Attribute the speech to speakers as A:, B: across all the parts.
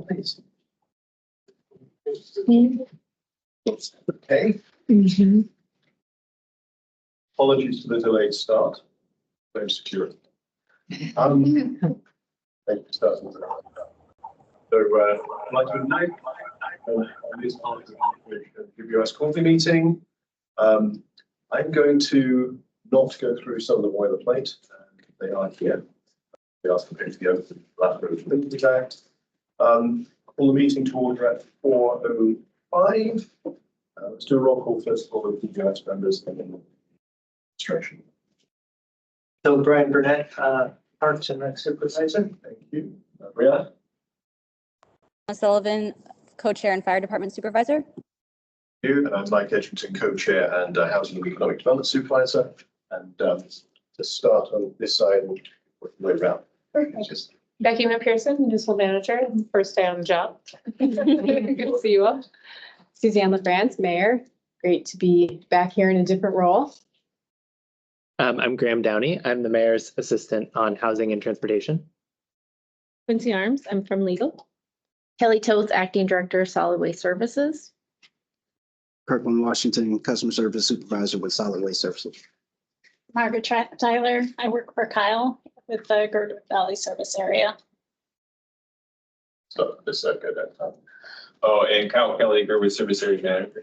A: Please.
B: Okay. Apologies for the delayed start. Very secure. Thank you for starting. So, I'd like to invite this part of the UBS quarterly meeting. I'm going to not go through some of the boilerplate. They are here. We ask for the open last Community Act. Call the meeting to order at 4:05. Let's do a roll call first of all with the UBS members and then administration.
A: So Brian Burnett, Parks and Rec Supervisor.
B: Thank you. Brianna.
C: Sullivan, Co-Chair and Fire Department Supervisor.
B: Thank you. And I'm Mike Edgington, Co-Chair and Housing and Economic Development Supervisor. And to start on this side, we'll work the way around. Just
D: Becky McPherson, Municipal Manager, first day on the job. Good to see you all.
E: Suzanne LaFrance, Mayor. Great to be back here in a different role.
F: I'm Graham Downey. I'm the mayor's assistant on housing and transportation.
D: Quincy Arms, I'm from Legal.
G: Kelly Toth, Acting Director, Solid Waste Services.
H: Kirkland Washington, Customer Service Supervisor with Solid Waste Services.
I: Margaret Tyler, I work for Kyle with the Girdwood Valley Service Area.
B: so this go down.
J: Oh, and Kyle Kelly, Girdwood Service Area Manager,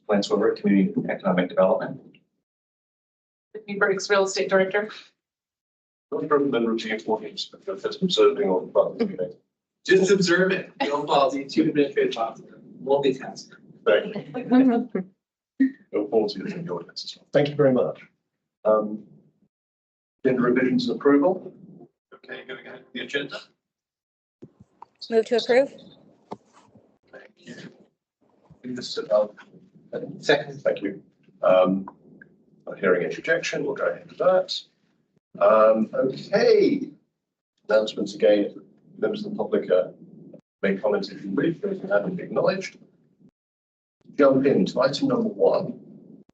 J: Lance Weber, Community Economic Development.
D: Whitney Briggs, Real Estate Director.
B: Not from the routine forms, but just observing all the buttons.
A: Just observe it. Don't follow the two administrative officers. Multitask.
B: Thank you. Look forward to the audience as well. Thank you very much. Agenda revisions and approval. Okay, going ahead with the agenda.
C: Move to approve.
B: Thank you.
A: Second.
B: Thank you. Not hearing any objection, we'll go ahead with that. Okay. Announcements again. If members of the public make comments if you wish, they haven't been acknowledged. Jump into item number 1.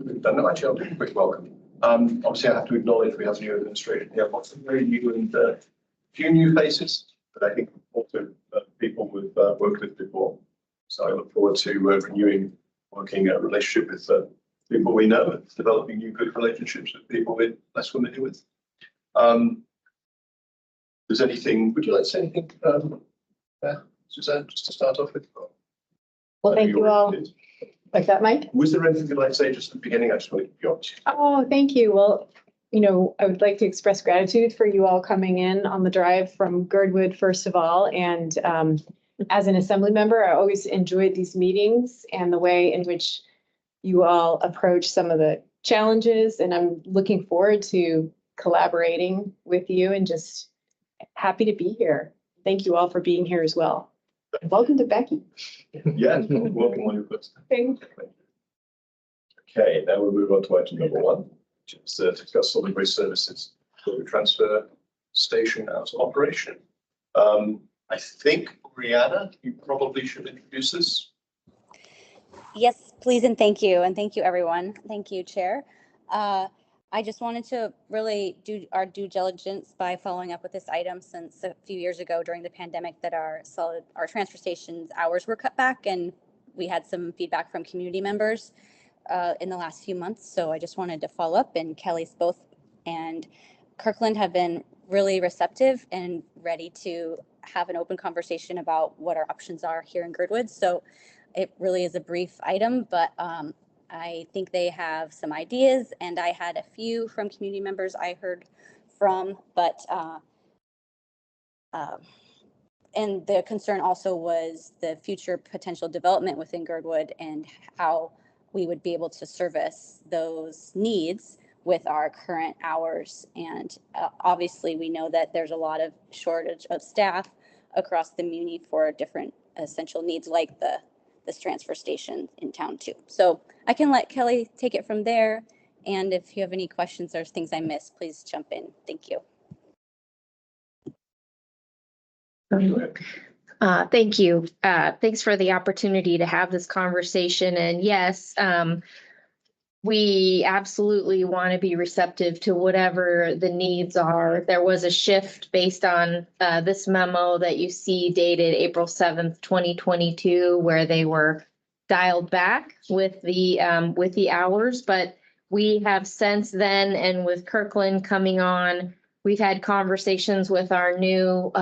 B: No, actually, I'll do a quick welcome. Obviously, I have to acknowledge we have new administration here. Lots of very new and few new faces, but I think also people we've worked with before. So I look forward to renewing working relationship with people we know and developing new good relationships with people we're less familiar with. There's anything, would you like to say anything, Suzanne, just to start off with?
E: Well, thank you all. Like that, Mike?
B: Was there anything you'd like to say just at the beginning? I just want to give you opportunity.
E: Oh, thank you. Well, I would like to express gratitude for you all coming in on the drive from Girdwood, first of all. And as an assembly member, I always enjoyed these meetings and the way in which you all approach some of the challenges. And I'm looking forward to collaborating with you and just happy to be here. Thank you all for being here as well. Welcome to Becky.
B: Yeah, welcome on your first.
E: Thank you.
B: Okay, now we'll move on to item number 1, which is to discuss solid waste services for the transfer station out of operation. I think, Brianna, you probably should introduce this.
C: Yes, please and thank you. And thank you, everyone. Thank you, Chair. I just wanted to really do our due diligence by following up with this item since a few years ago during the pandemic that our transfer stations hours were cut back, and we had some feedback from community members in the last few months. So I just wanted to follow up, and Kelly's both and Kirkland have been really receptive and ready to have an open conversation about what our options are here in Girdwood. So it really is a brief item, but I think they have some ideas, and I had a few from community members I heard from, but and the concern also was the future potential development within Girdwood and how we would be able to service those needs with our current hours. And obviously we know that there's a lot of shortage of staff across the muni for different essential needs like this transfer station in town too. So I can let Kelly take it from there. And if you have any questions or things I missed, please jump in. Thank you.
G: Thank you. Thanks for the opportunity to have this conversation. And yes, we absolutely want to be receptive to whatever the needs are. There was a shift based on this memo that you see dated April 7th, 2022, where they were dialed back with the hours, but we have since then, and with Kirkland coming on, we've had conversations with our new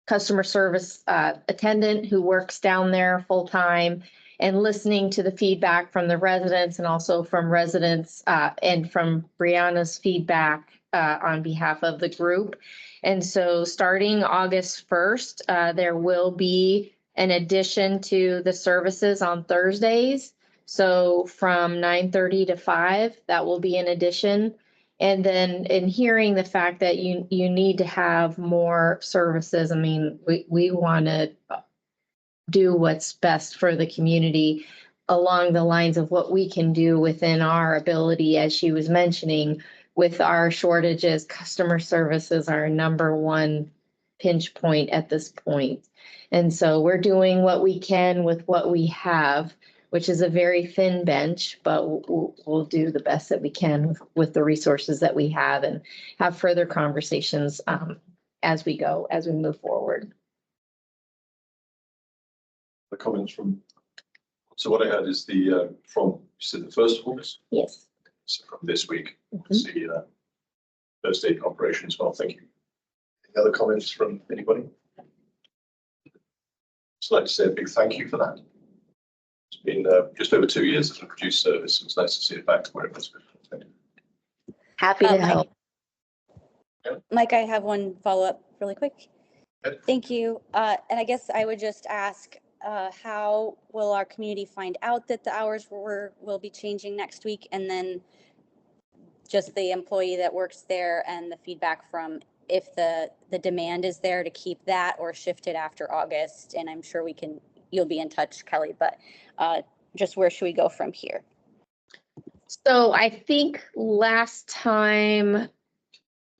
G: customer service attendant who works down there full time, and listening to the feedback from the residents and also from residents and from Brianna's feedback on behalf of the group. And so starting August 1st, there will be an addition to the services on Thursdays. So from 9:30 to 5, that will be an addition. And then in hearing the fact that you need to have more services, I mean, we want to do what's best for the community along the lines of what we can do within our ability, as she was mentioning, with our shortages. Customer service is our number one pinch point at this point. And so we're doing what we can with what we have, which is a very thin bench, but we'll do the best that we can with the resources that we have, and have further conversations as we move forward.
B: The comments from, so what I heard is the, from, you said the 1st of August?
G: Yes.
B: So from this week,
G: Mhm.
B: see first aid operation as well. Thank you. Any other comments from anybody? Just like to say a big thank you for that. It's been just over 2 years as a produced service. It's nice to see it back to where it was before. Thank you.
G: Happy to help.
C: Mike, I have one follow-up really quick.
B: Okay.
C: Thank you. And I guess I would just ask, how will our community find out that the hours will be changing next week? And then just the employee that works there and the feedback from if the demand is there to keep that or shift it after August. And I'm sure you'll be in touch, Kelly, but just where should we go from here?
G: So I think last time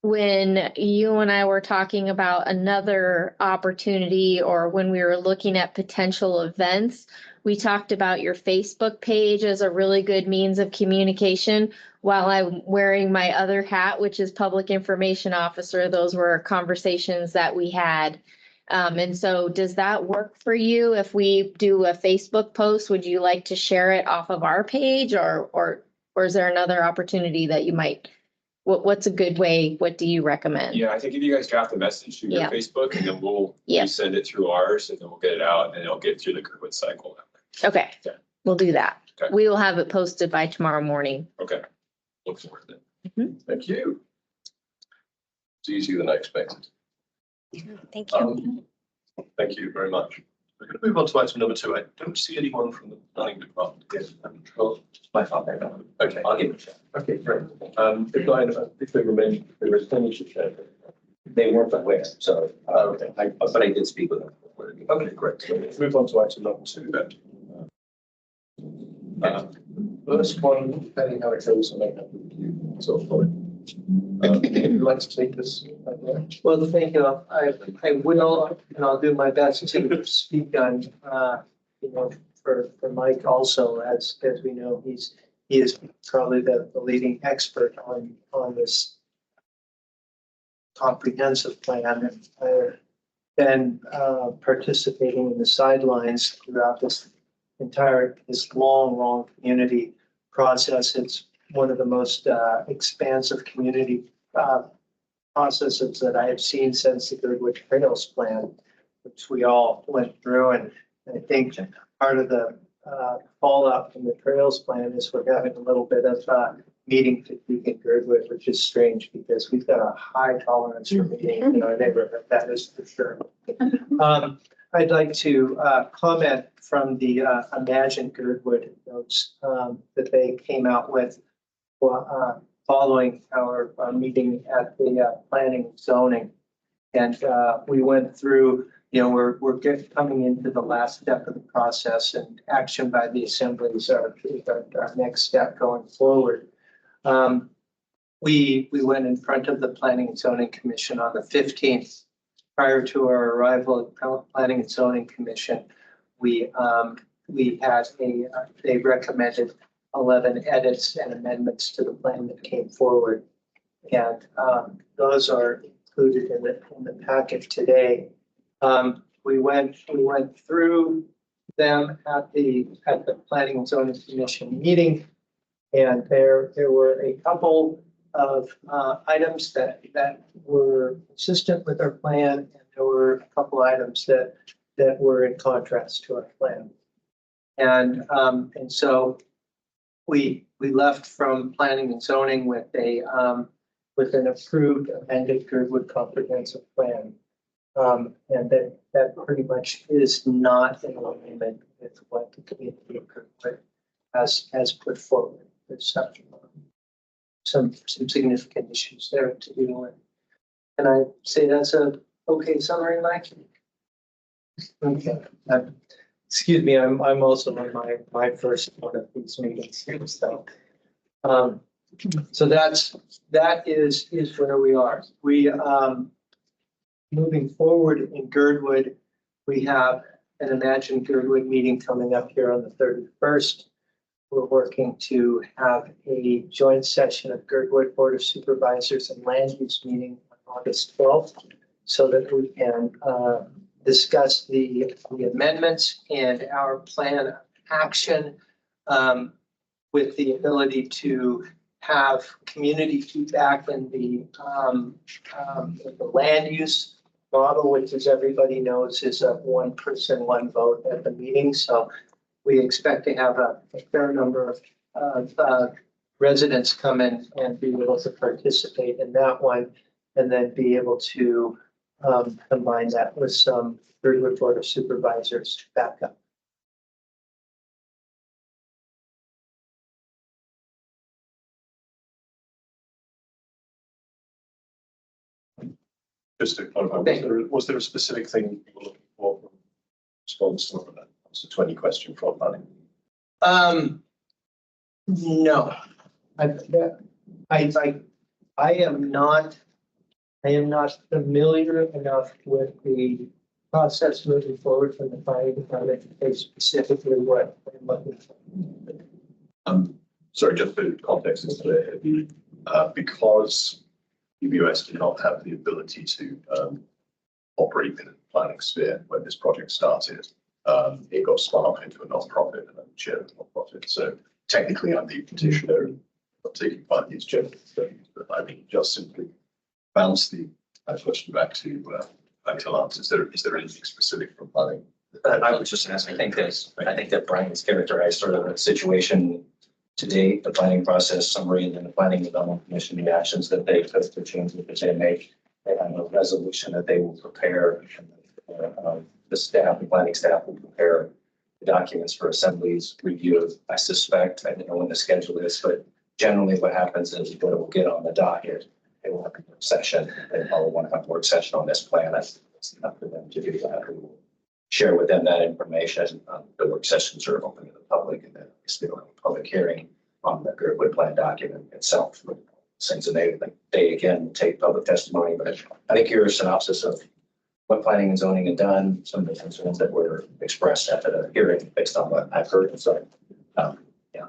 G: when you and I were talking about another opportunity, or when we were looking at potential events, we talked about your Facebook page as a really good means of communication. While I'm wearing my other hat, which is public information officer, those were conversations that we had. And so does that work for you? If we do a Facebook post, would you like to share it off of our page, or is there another opportunity that you might? What's a good way? What do you recommend?
J: Yeah, I think if you guys draft a message to your
G: Yeah.
J: Facebook, and then we'll
G: Yeah.
J: send it through ours, and then we'll get it out, and it'll get through the Girdwood cycle.
G: Okay,
J: Yeah.
G: we'll do that.
J: Okay.
G: We will have it posted by tomorrow morning.
J: Okay. Look forward to it.
B: Thank you. It's easier than I expected.
C: Thank you.
B: Thank you very much. We're going to move on to item number 2. I don't see anyone from the planning department. Yes,
A: My fault.
B: okay.
A: I'll give it a shot.
B: Okay, great. If they remain, if there is any to share.
A: They weren't aware, so,
B: Okay.
A: but I did speak with them.
B: Okay, great. So let's move on to item number 2 then. First one, depending how it goes, I may have to review. So, would you like to take this?
A: Well, thank you. I will, and I'll do my best to speak on, for Mike also, as we know, he is probably the leading expert on this comprehensive plan. And I've been participating in the sidelines throughout this long community process. It's one of the most expansive community processes that I have seen since the Girdwood Trails plan, which we all went through. And I think part of the fallout from the Trails plan is we're having a little bit of meeting fatigue in Girdwood, which is strange because we've got a high tolerance for meeting in our neighborhood, that is for sure. I'd like to comment from the Imagine Girdwood notes that they came out with following our meeting at the planning and zoning. And we went through, we're coming into the last step of the process, and action by the assemblies are our next step going forward. We went in front of the Planning and Zoning Commission on the 15th. Prior to our arrival at the Planning and Zoning Commission, we had they recommended 11 edits and amendments to the plan that came forward. And those are included in the packet today. We went through them at the Planning and Zoning Commission meeting. And there were a couple of items that were consistent with our plan, and there were a couple items that were in contrast to our plan. And so we left from planning and zoning with with an approved amended Girdwood comprehensive plan. And that pretty much is not in alignment with what the community of Girdwood has put forward. There's some significant issues there to deal with. Can I say that's a okay summary, Mike? Okay. Excuse me, I'm also on my first one of these meetings here, so. So that is where we are. We moving forward in Girdwood, we have an Imagine Girdwood meeting coming up here on the 31st. We're working to have a joint session of Girdwood Board of Supervisors and Land Use meeting on August 12th, so that we can discuss the amendments and our plan of action with the ability to have community feedback in the land use model, which, as everybody knows, is a one person, one vote at the meeting. So we expect to have a fair number of residents come in and be able to participate in that one, and then be able to combine that with some Girdwood Board of Supervisors backup.
B: Just to clarify, was there a specific thing you were looking for from response to that? It's a 20 question from planning.
A: No, I am not familiar enough with the process moving forward from the planning department to say specifically what I'm looking for.
B: Sorry, just for context is clear, because UBS did not have the ability to operate in a planning sphere when this project started. It got spun off into a non-profit and I'm chair of the non-profit. So technically I'm the petitioner and not taking part in these general studies, but I think just simply bounce the question back to Lance. Is there anything specific from planning?
J: I was just asking, I think that Brian has characterized sort of the situation to date, the planning process summary, and then the planning and development commission, the actions that they took to change that they make. They have a resolution that they will prepare. The staff, the planning staff will prepare the documents for assembly's review. I suspect, I don't know when the schedule is, but generally what happens is what it will get on the docket. They will have a work session. They probably want to have a work session on this plan. That's enough for them to do that. We will share with them that information. The work sessions are open to the public, and then we will have a public hearing on the Girdwood plan document itself. Since they again take public testimony, but I think here's a synopsis of what planning and zoning had done, some of the concerns that were expressed at the hearing based on what I've heard. So, yeah.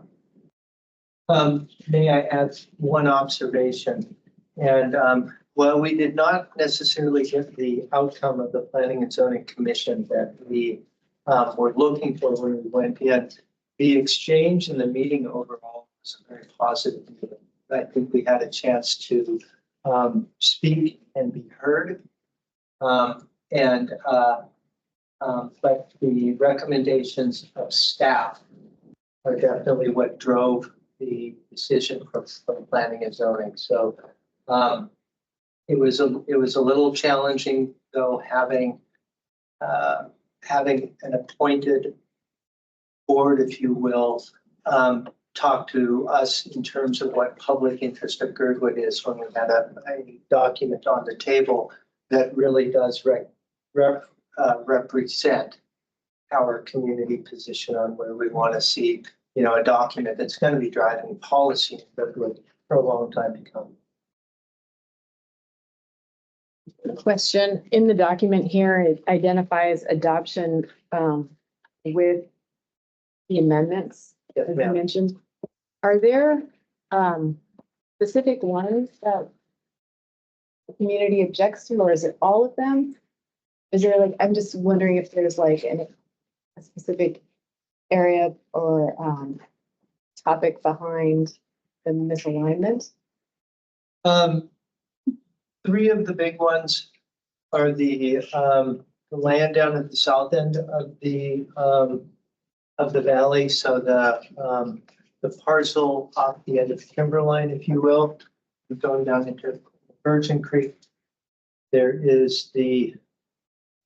A: May I add one observation? And well, we did not necessarily get the outcome of the Planning and Zoning Commission that we were looking for when we went in. The exchange and the meeting overall was a very positive meeting. I think we had a chance to speak and be heard. But the recommendations of staff are definitely what drove the decision from planning and zoning. So it was a little challenging, though, having an appointed board, if you will, talk to us in terms of what public interest of Girdwood is when we had a document on the table that really does represent our community position on where we want to see, a document that's going to be driving policy in Girdwood for a long time to come.
E: Question, in the document here, it identifies adoption with the amendments
A: Yes,
E: as you
A: ma'am.
E: mentioned. are there specific ones that the community objects to, or is it all of them? Is there like, I'm just wondering if there's like a specific area or topic behind the misalignment?
A: Three of the big ones are the land down at the south end of the valley. So the parcel off the end of Timberline, if you will, going down into Virgin Creek. There is the,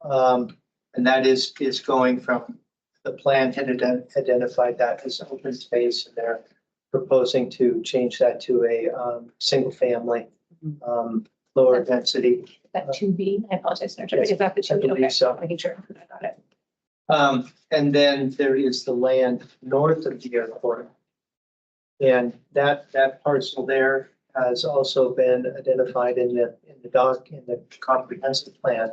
A: and that is going from, the plan had identified that as open space, and they're proposing to change that to a single family, lower density.
I: That 2B, I apologize, is that the 2B?
A: I believe
I: Okay,
A: so.
I: making sure I got it.
A: And then there is the land north of the airport. And that parcel there has also been identified in the comprehensive plan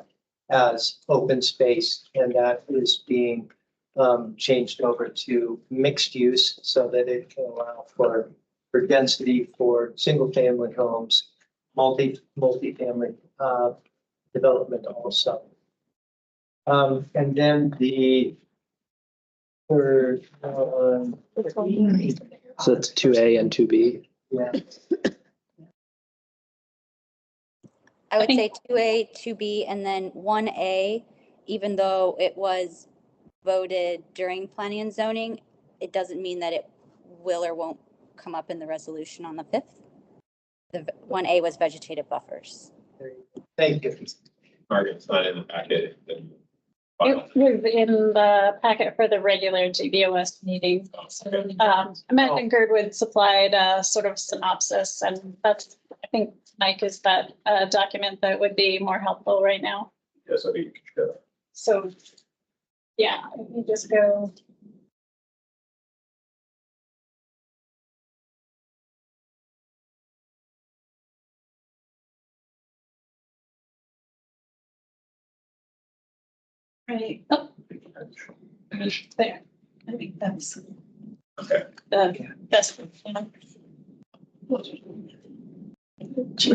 A: as open space, and that is being changed over to mixed use so that it can allow for density for single family homes, multi-family development also. And then the third,
F: So that's 2A and 2B.
A: yeah,
C: I would say 2A, 2B, and then 1A, even though it was voted during planning and zoning, it doesn't mean that it will or won't come up in the resolution on the 5th. The 1A was vegetative buffers.
A: thank you.
B: It's not in the packet. then-
I: It was in the packet for the regular GBOS meeting. Amanda Girdwood supplied a sort of synopsis, and that's, I think, Mike, is that a document that would be more helpful right now?
B: Yes, I think you can share that.
I: So, yeah, if you just go. Right, oh. There, I think that's
B: Okay.
I: the best. one.
D: We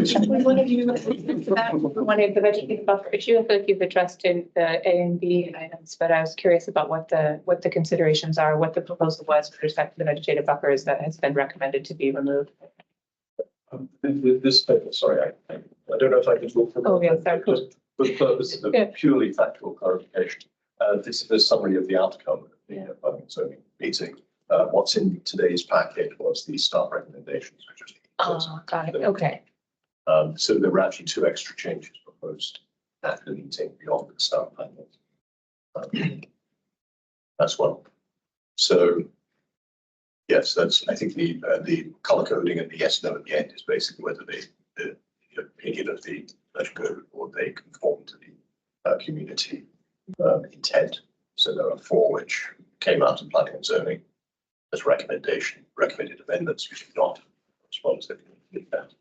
D: wanted the vegetative buffer issue. I feel like you've addressed in the A and B items, but I was curious about what the considerations are, what the proposal was with respect to the vegetative buffers that has been recommended to be removed.
B: This paper, sorry, I don't know if I can talk.
D: Oh, yeah, sorry.
B: Just for the purpose of
D: Yeah.
B: purely factual clarification, this is the summary of the outcome of the planning and zoning meeting. What's in today's packet was the staff recommendations, which is.
D: Got it. Okay.
B: So there were actually two extra changes proposed at the meeting beyond the staff packet. That's one. So yes, that's, I think the color coding and the yes, no at the end is basically whether the opinion of the Girdwood board, they conform to the community intent. So there are four which came out of planning and zoning as recommended amendments, which do not respond to that.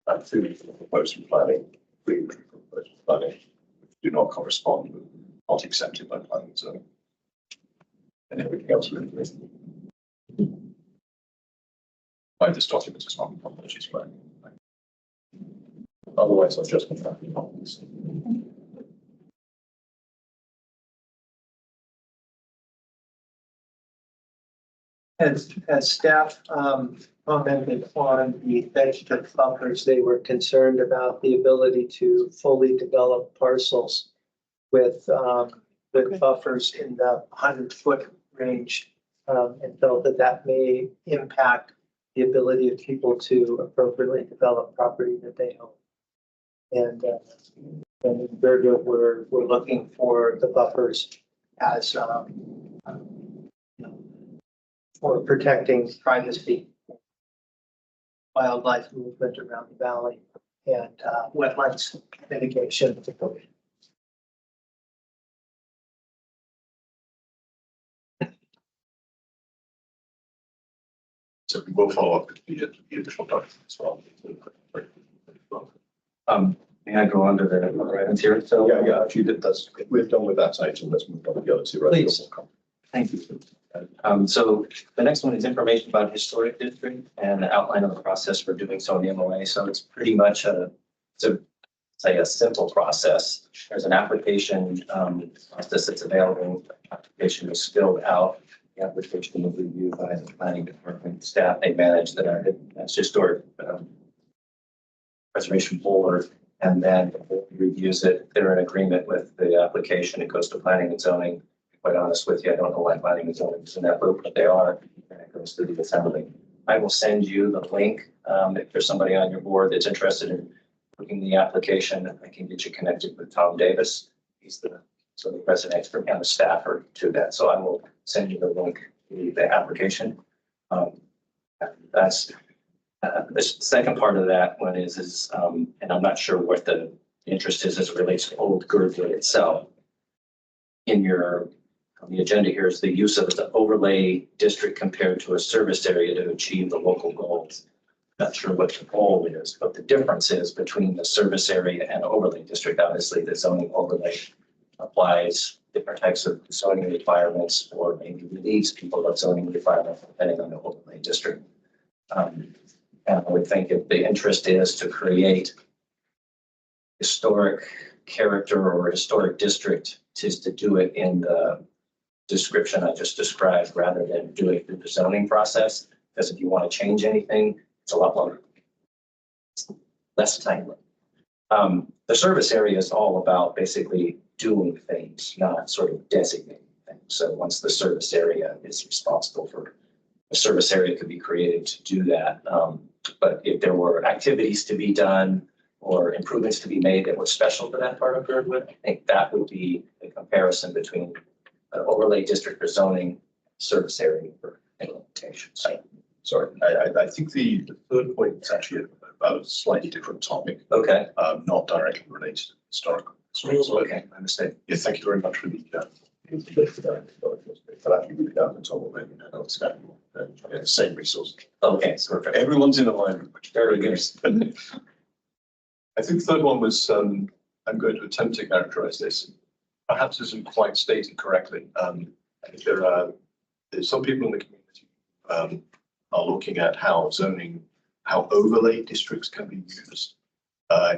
B: And three proposed from planning, three proposed from planning, which do not correspond with, not accepted by planning and zoning. And everything else really is. By this document is not apologies for. Otherwise, I'll just be happy on this.
A: As staff commented on the vegetative buffers, they were concerned about the ability to fully develop parcels with buffers in the 100-foot range, and felt that may impact the ability of people to appropriately develop property that they own. And we're looking for the buffers as for protecting privacy, wildlife movement around the valley, and wetlands mitigation.
B: So we will follow up with the additional documents as well.
J: May I go on to the items here? So
B: Yeah, actually, we're done with that item. Let's move on to the other two.
A: Please.
J: Thank you. So the next one is information about historic district and the outline of the process for doing so in the MOA. So it's pretty much say a simple process. There's an application process that's available. The application is filled out. The application is reviewed by the planning department staff. They manage that's historic preservation board. And then the board reviews it. They're in agreement with the application. It goes to planning and zoning. To be quite honest with you, I don't know why planning and zoning is in that group, but they are. And it goes to the assembly. I will send you the link. If there's somebody on your board that's interested in looking the application, I can get you connected with Tom Davis. He's the resident expert and the staffer to that. So I will send you the link to the application. That's the second part of that one is and I'm not sure what the interest is as it relates to Old Girdwood itself. On the agenda here is the use of the overlay district compared to a service area to achieve the local goals. Not sure what the goal is, but the difference is between the service area and overlay district. Obviously, the zoning overlay applies different types of zoning requirements or maybe relieves people of zoning requirements depending on the overlay district. And I would think if the interest is to create historic character or historic district, is to do it in the description I just described rather than do it through the zoning process. Because if you want to change anything, it's a lot longer. It's less timely. The service area is all about basically doing things, not sort of designating things. So once the service area is responsible for, a service area could be created to do that. But if there were activities to be done or improvements to be made that were special to that part of Girdwood, I think that would be a comparison between an overlay district for zoning, service area for implementation.
B: Sorry, I think the third point is actually about a slightly different topic.
J: Okay.
B: Not directly related to historical.
J: Okay, I understand.
B: Yeah, thank you very much for the but actually really down the top of it, it's got the same resources.
J: Okay, so perfect.
B: Everyone's in alignment, which
J: Very good.
B: I think the third one was I'm going to attempt to characterize this. Perhaps isn't quite stated correctly. I think there's some people in the community are looking at how overlay districts can be used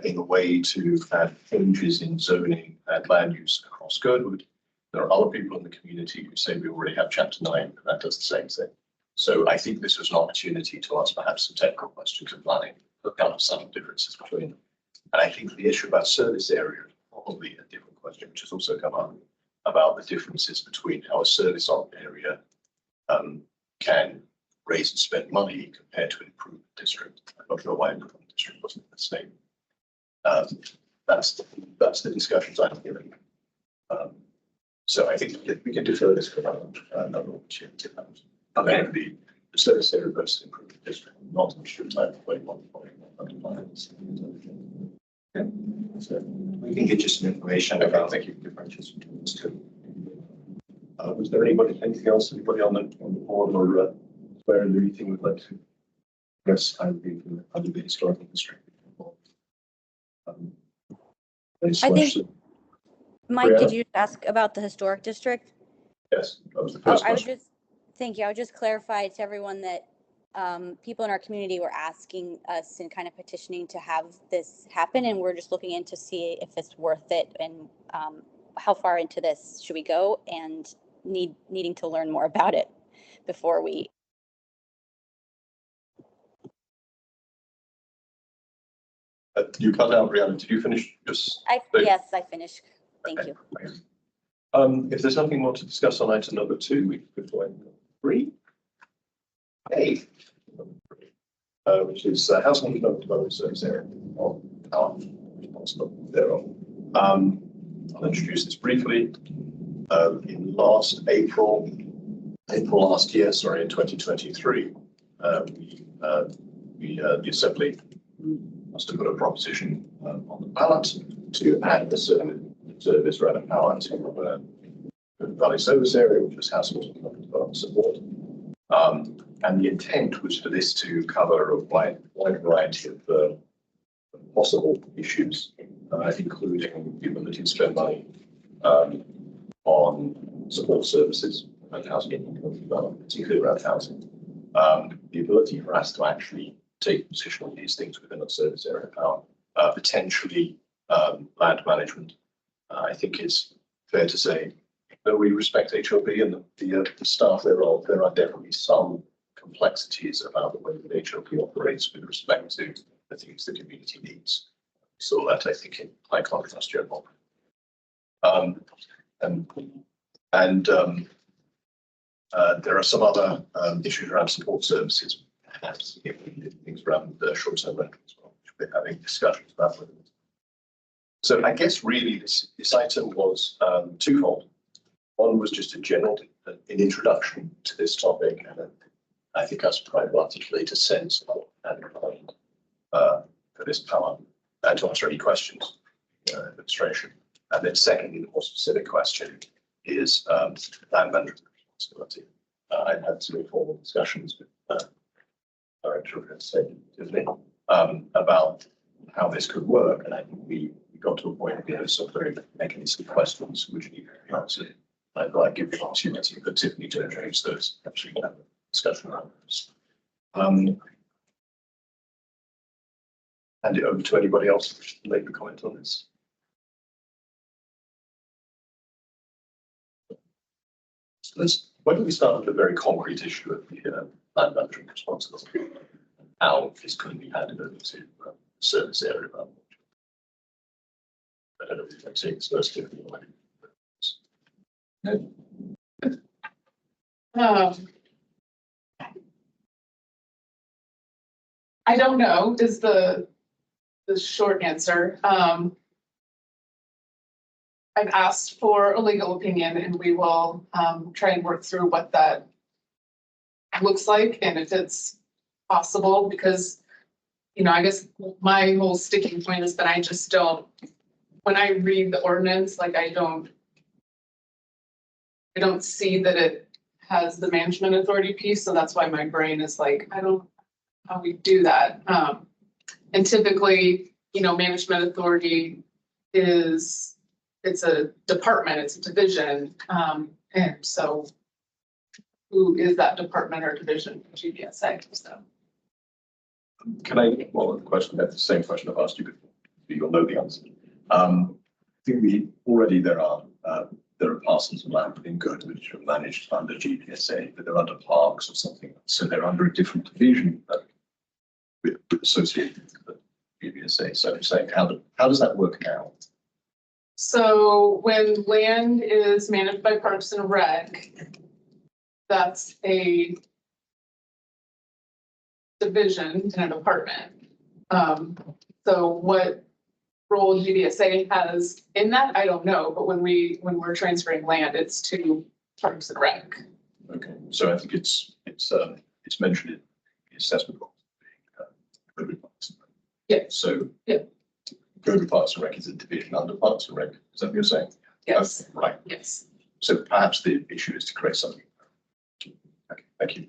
B: in a way to add changes in zoning and land use across Girdwood. There are other people in the community who say we already have Chapter 9, and that does the same thing. So I think this was an opportunity to ask perhaps some technical questions of planning, look out some differences between them. And I think the issue about service area is probably a different question, which has also come up about the differences between how a service area can raise and spend money compared to an improvement district. I'm not sure why improvement district wasn't the same. That's the discussions I'm hearing. So I think we can defer this for another opportunity.
J: Okay.
B: The service area versus improvement district, not an issue type of way one point.
J: Okay. So we can get you some information about differences between those two.
B: Was there anything else, anybody on the board or where in the meeting would like to address under the historical district?
C: I think, Mike, did you ask about the historic district?
B: Yes, that was the first question.
C: Thank you. I would just clarify to everyone that people in our community were asking us and kind of petitioning to have this happen, and we're just looking in to see if it's worth it and how far into this should we go, and needing to learn more about it before we.
B: You cut out, Brianna. Did you finish?
C: Yes, I finished. Thank you.
B: Thanks. If there's nothing more to discuss on item number 2, we could go on 3. Hey, which is housing and development service area of our responsibility thereof. I'll introduce this briefly. In April last year, in 2023, the Assembly must have put a proposition on the ballot to add the service rather power to the Valley Service Area, which was housing and development support. And the intent was for this to cover a wide variety of possible issues, including the ability to spend money on support services,
J: around housing and economic development, particularly around housing. The ability for us to actually take position on these things within a service area power, potentially land management, I think is fair to say that we respect HLB and the staff thereof. There are definitely some complexities about the way that HLB operates with respect to the things the community needs. So that I think in high contrast general. There are some other issues around support services, perhaps things around the short-term rental as well, which we're having discussions about with them. So I guess really this item was twofold. One was just a general an introduction to this topic, and I think I was trying to articulate a sense of and for this power and to answer any questions administration. And then secondly, the more specific question is land management responsibility. I had some informal discussions with Director of State about how this could work, and I think we got to a point of being so very mechanistic questions which need to be answered. I'd like to give the opportunity for Tiffany to introduce those. Actually, have a discussion around those. Hand it over to anybody else who wishes to make a comment on this. Why don't we start with a very concrete issue of the land management responsibility? How is going to be handed over to service area? I don't know if you can take this first.
K: I don't know is the short answer. I've asked for a legal opinion and we will try and work through what that looks like and if it's possible, because, you know, I guess my whole sticking point is that I just don't, when I read the ordinance, like I don't see that it has the management authority piece. So that's why my brain is like, I don't know how we do that. And typically, you know, management authority is, it's a department, it's a division. And so who is that department or division for GBSA? So.
B: Can I, well, the question, that's the same question I've asked you before, you'll know the answer. I think there are parcels of land within Girdwood which are managed under GBSA, but they're under parks or something. So they're under a different division with associated with the GBSA. So I'm saying, how does that work now?
K: So when land is managed by Parks and Rec, that's a division in a department. So what role GBSA has in that, I don't know. But when we're transferring land, it's to Parks and Rec.
B: Okay, so I think it's mentioned in the assessment.
K: Yeah.
B: So
K: yeah.
B: Girdwood Parks and Rec is a division under Parks and Rec. Is that what you're saying?
K: Yes.
B: Okay, right.
K: Yes.
B: So perhaps the issue is to create something. Okay, thank you.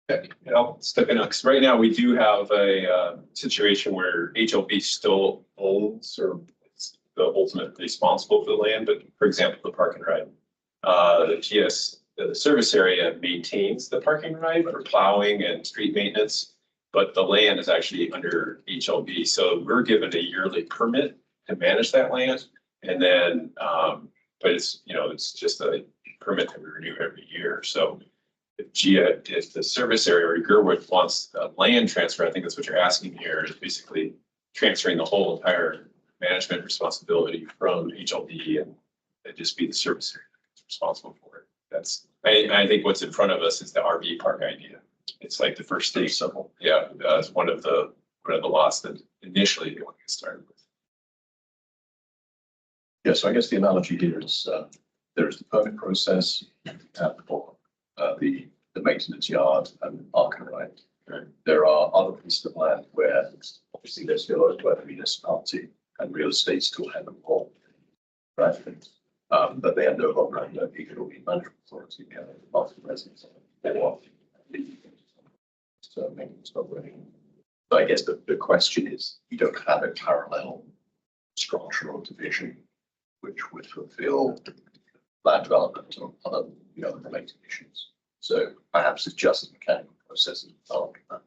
L: Yeah, I'll step in because right now we do have a situation where HLB still owns or is the ultimate responsible for the land. But for example, the park and ride, the service area maintains the parking ride for plowing and street maintenance, but the land is actually under HLB. So we're given a yearly permit to manage that land, and then but it's it's just a permit that we renew every year. So if the service area or Girdwood wants a land transfer, I think that's what you're asking here, is basically transferring the whole entire management responsibility from HLB and just be the service area that's responsible for it. I think what's in front of us is the RV park idea. It's like the first stage. Yeah, it's one of the lots that initially they want to get started with.
B: Yeah, so I guess the analogy here is there is the permit process at the maintenance yard and park and ride. Right. There are other pieces of land where obviously they're still owned by the municipality and real estate still have them all. Right. But they are no longer under the economic management authority. After residents so maintenance operating. So I guess the question is, you don't have a parallel structure or division which would fulfill
M: land development or other, related issues. So perhaps it's just a mechanical process of developing that.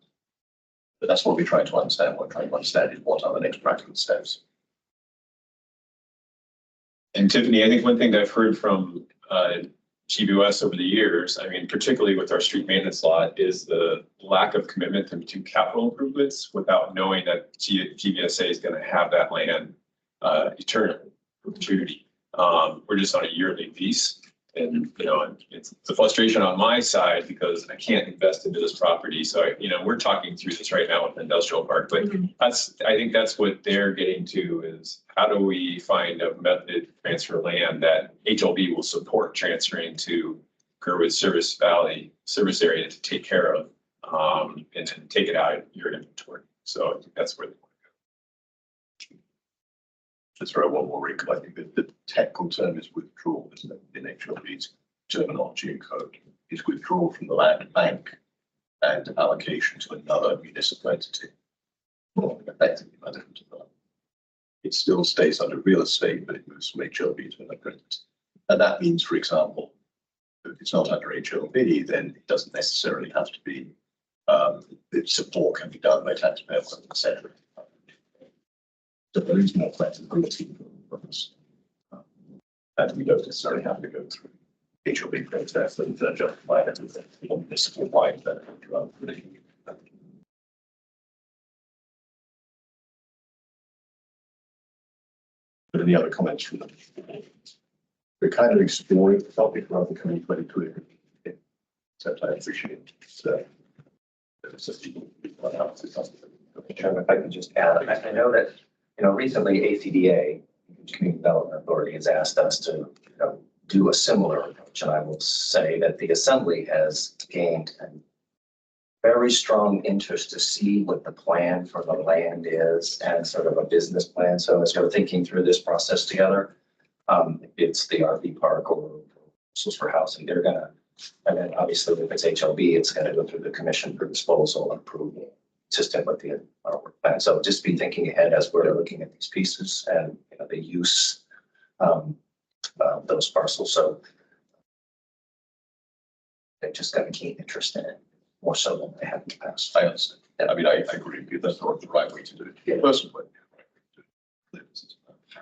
M: But that's what we're trying to understand. What we're trying to understand is what are the next practical steps.
L: And Tiffany, I think one thing that I've heard from GBOS over the years, I mean, particularly with our street maintenance lot, is the lack of commitment to do capital improvements without knowing that GBSA is going to have that land eternally, perpetuity. We're just on a yearly lease. And, it's a frustration on my side because I can't invest into this property. So, we're talking through this right now with the industrial park, but I think that's what they're getting to is how do we find a method to transfer land that HLB will support transferring to Girdwood Service Valley service area to take care of, and then take it out of your inventory. So I think that's where they want to go.
M: Just throw one more wrinkle. I think that the technical term is withdrawal, isn't it? In HLB's terminology and code, is withdrawal from the land bank and allocation to another municipal entity. Well, effectively, no different to that. It still stays under real estate, but it moves from HLB to another entity. And that means, for example, if it's not under HLB, then it doesn't necessarily have to be, support can be done by taxpayers, etc. So there is more flexibility for us. And we don't necessarily have to go through HLB process and justify that as a municipal wide benefit. But any other comments from them? We're kind of exploring the topic rather than coming very clear. So I appreciate it. So there's just
J: Chairman, if I could just add, I know that, recently ACDA, Community Development Authority, has asked us to, do a similar approach. And I will say that the Assembly has gained a very strong interest to see what the plan for the land is and sort of a business plan. So as we're thinking through this process together, it's the RV park or parcels for housing, they're gonna, and then obviously if it's HLB, it's gonna go through the commission for disposal and approval, consistent with the work plan. So just be thinking ahead as we're looking at these pieces and the use those parcels. So they're just got a keen interest in it, more so than they have in the past.
M: I understand. I mean, I agree with you. That's not the right way to do it. Yeah. Personally,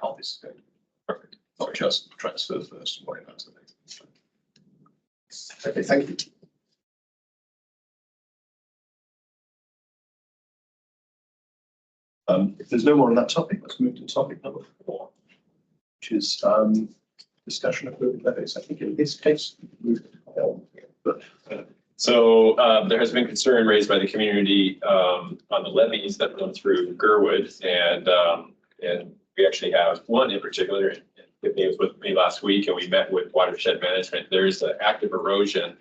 M: how this is going to be perfect. Not just transfer first and worry about it later. Okay, thank you. If there's no more on that topic, let's move to topic number 4, which is discussion of moving levies. I think in this case,
L: So there has been concern raised by the community on the levies that run through Girdwood, and we actually have one in particular. Tiffany was with me last week, and we met with Watershed Management. There's an active erosion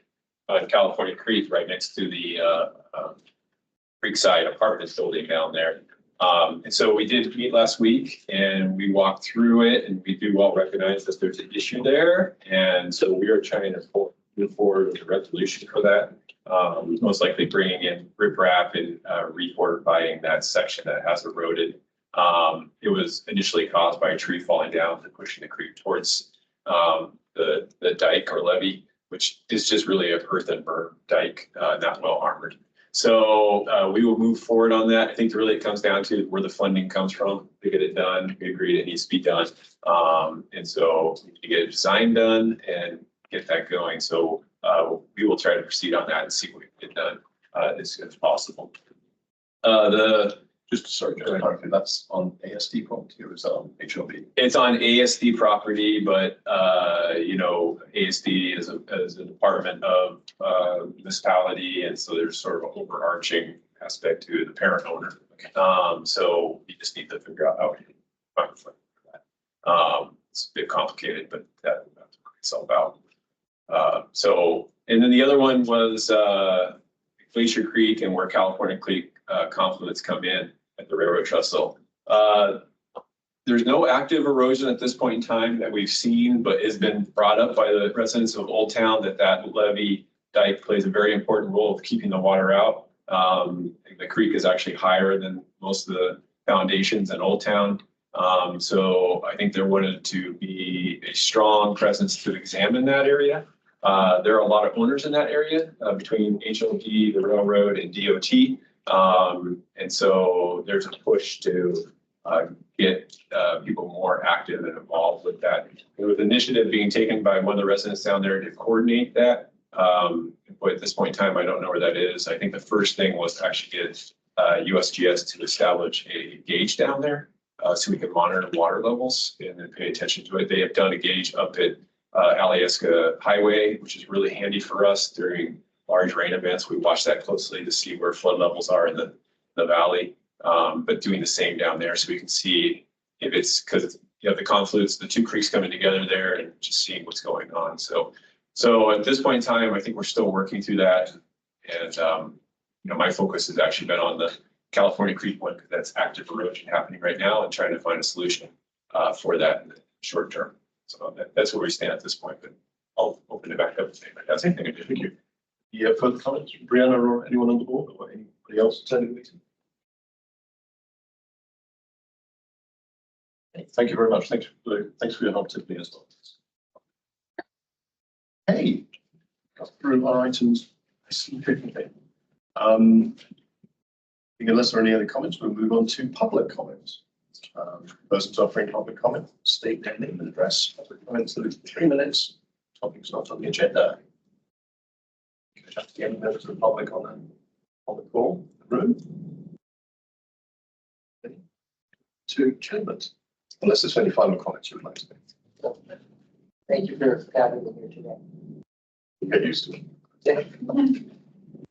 L: on California Creek right next to the Creekside Apartments building down there. And so we did meet last week, and we walked through it, and we do all recognize that there's an issue there, and so we are trying to move forward with a resolution for that. Most likely bringing in riprap and refortifying that section that has eroded. It was initially caused by a tree falling down and pushing the creek towards the dike or levee, which is just really a earthen berm dike, not well armored. So we will move forward on that. I think really it comes down to where the funding comes from to get it done. We agree it needs to be done. And so we need to get a design done and get that going. So we will try to proceed on that and see what we can get done as soon as possible.
M: That's on ASD property or is that on HLB?
L: It's on ASD property, but ASD is a department of municipality, and so there's sort of an overarching aspect to the parent owner. So we just need to figure out how we can find for that. It's a bit complicated, but that will have to work itself out. And then the other one was Glacier Creek and where California Creek confluents come in at the railroad trestle. There's no active erosion at this point in time that we've seen, but has been brought up by the residents of Old Town that levee dike plays a very important role of keeping the water out. The creek is actually higher than most of the foundations in Old Town. So I think there wanted to be a strong presence to examine that area. There are a lot of owners in that area between HLD, the railroad, and DOT. And so there's a push to get people more active and involved with that. With initiative being taken by one of the residents down there to coordinate that. But at this point in time, I don't know where that is. I think the first thing was to actually get USGS to establish a gauge down there so we can monitor water levels and then pay attention to it. They have done a gauge up at Alyeska Highway, which is really handy for us during large rain events. We watch that closely to see where flood levels are in the valley, but doing the same down there so we can see if it's because you have the confluence, the two creeks coming together there and just seeing what's going on. So at this point in time, I think we're still working through that. And, you know, my focus has actually been on the California Creek one because that's active erosion happening right now and trying to find a solution for that in the short term. So that's where we stand at this point, but I'll open it back up. That's anything I do.
M: Thank you. Yeah, further comments from Brianna or anyone on the board or anybody else attending the meeting? Thank you very much. Thanks for your help, Tiffany, as well. Hey, got through our items. Unless there are any other comments, we'll move on to public comments. Persons offering public comment, state their name and address. Public comments are 3 minutes. Topic's not on the agenda. Just any members of the public on the call, the room. To Chambers, unless there's any final comments you would like to make.
A: Thank you for having me here today.
M: Get used to it.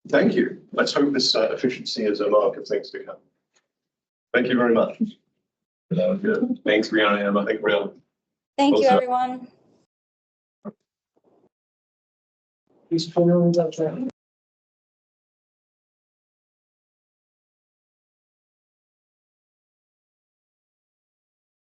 M: Thank you. Let's hope this efficiency is a mark of things to come. Thank you very much. Good.
L: Thanks, Brianna, Emma. Thank you.
C: Thank you, everyone.
A: Please,